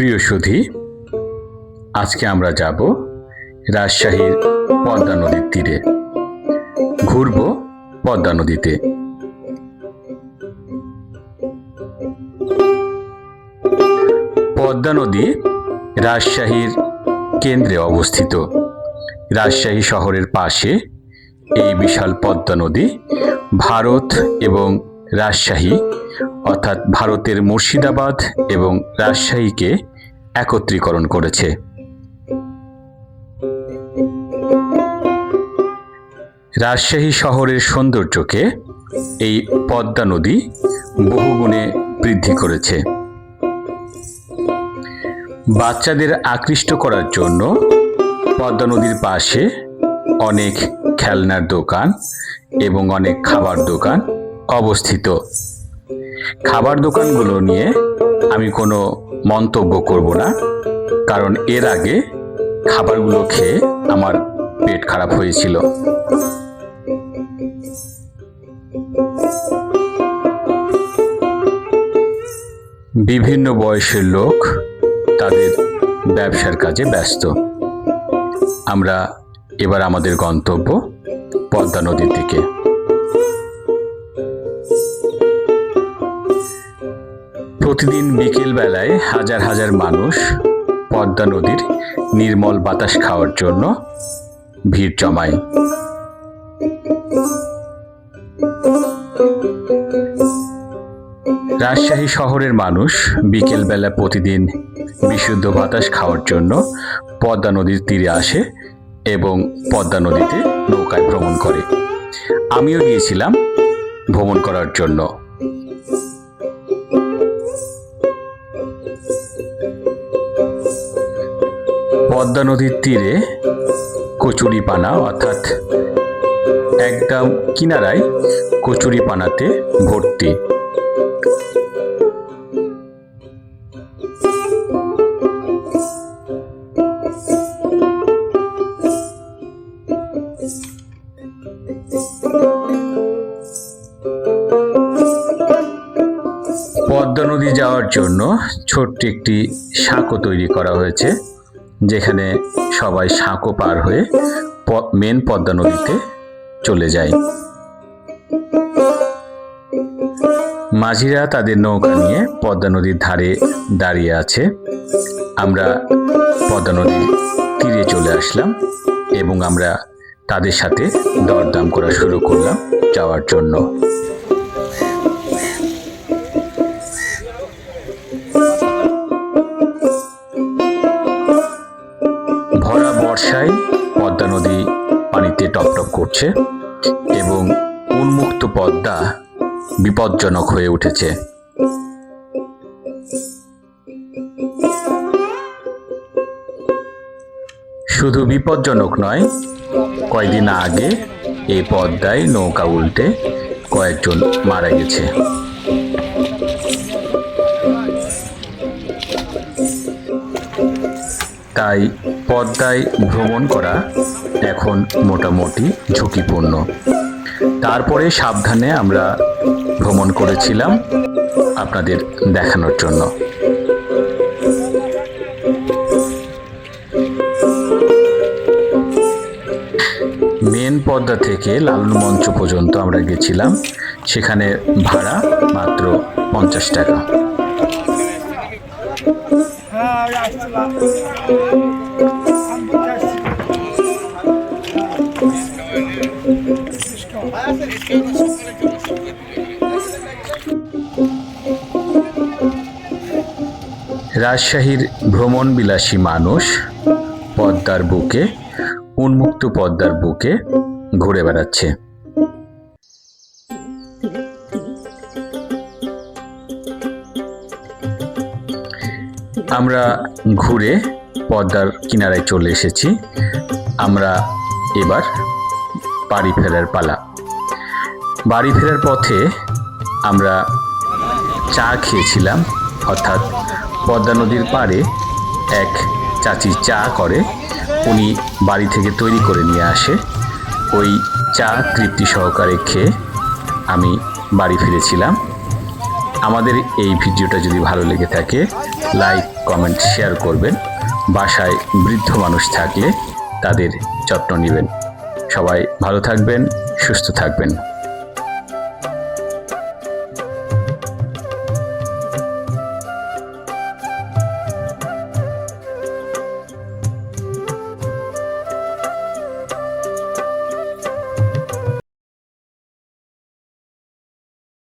প্রিয় সুধী, আজকে আমরা যাব রাজশাহীর পদ্মা নদীর তীরে, ঘুরব পদ্মা নদীতে। পদ্মা নদী রাজশাহীর কেন্দ্রে অবস্থিত। রাজশাহী শহরের পাশে এই বিশাল পদ্মা নদী ভারত এবং রাজশাহী অর্থাৎ ভারতের মুর্শিদাবাদ এবং রাজশাহীকে একত্রীকরণ করেছে। রাজশাহী শহরের সৌন্দর্যকে এই পদ্মা নদী বহুগুণে বৃদ্ধি করেছে। বাচ্চাদের আকৃষ্ট করার জন্য পদ্মা নদীর পাশে অনেক খেলনার দোকান এবং অনেক খাবার দোকান অবস্থিত। খাবার দোকানগুলো নিয়ে আমি কোনো মন্তব্য করব না, কারণ এর আগে খাবারগুলো খেয়ে আমার পেট খারাপ হয়েছিল। বিভিন্ন বয়সের লোক তাদের ব্যবসার কাজে ব্যস্ত। আমরা এবার আমাদের গন্তব্য পদ্মা নদীর দিকে। প্রতিদিন বিকেল বেলায় হাজার হাজার মানুষ পদ্মা নদীর নির্মল বাতাস খাওয়ার জন্য ভিড় জমায়। রাজশাহী শহরের মানুষ বিকেল বেলা প্রতিদিন বিশুদ্ধ বাতাস খাওয়ার জন্য পদ্মা নদীর তীরে আসে এবং পদ্মা নদীতে নৌকায় ভ্রমণ করে। আমিও গিয়েছিলাম ভ্রমণ করার জন্য। পদ্মা নদীর তীরে কচুরিপানা অর্থাৎ একদম কিনারায় কচুরিপানাতে ভর্তি। পদ্মা নদী যাওয়ার জন্য ছোট্ট একটি সাঁকো তৈরি করা হয়েছে, যেখানে সবাই সাঁকো পার হয়ে মেন পদ্মা নদীতে চলে যায়। মাঝিরা তাদের নৌকা নিয়ে পদ্মা নদীর ধারে দাঁড়িয়ে আছে। আমরা পদ্মা নদীর তীরে চলে আসলাম এবং আমরা তাদের সাথে দরদাম করা শুরু করলাম যাওয়ার জন্য। ভরা বর্ষায় পদ্মা নদী পানিতে টপটপ করছে এবং উন্মুক্ত পদ্মা বিপজ্জনক হয়ে উঠেছে। শুধু বিপজ্জনক নয়, কয়েকদিন আগে এই পদ্মায় নৌকা উল্টে কয়েকজন মারা গেছে। তাই পদ্মায় ভ্রমণ করা এখন মোটামুটি ঝুঁকিপূর্ণ। তারপরে সাবধানে আমরা ভ্রমণ করেছিলাম আপনাদের দেখানোর জন্য। মেন পদ্মা থেকে লালন মঞ্চ পর্যন্ত আমরা গেছিলাম, সেখানে ভাড়া মাত্র 50 টাকা। রাজশাহীর ভ্রমণবিলাসী মানুষ পদ্মার বুকে, উন্মুক্ত পদ্মার বুকে ঘুরে বেড়াচ্ছে। আমরা ঘুরে পদ্মার কিনারায় চলে এসেছি। আমরা এবার বাড়ি ফেরার পালা। বাড়ি ফেরার পথে আমরা চা খেয়েছিলাম, অর্থাৎ পদ্মা নদীর পাড়ে এক চাচি চা করে, উনি বাড়ি থেকে তৈরি করে নিয়ে আসে। ওই চা তৃপ্তি সহকারে খেয়ে আমি বাড়ি ফিরেছিলাম। আমাদের এই ভিডিওটা যদি ভালো লেগে থাকে লাইক কমেন্ট শেয়ার করবেন। বাসায় বৃদ্ধ মানুষ থাকলে তাদের যত্ন নেবেন। সবাই ভালো থাকবেন, সুস্থ থাকবেন।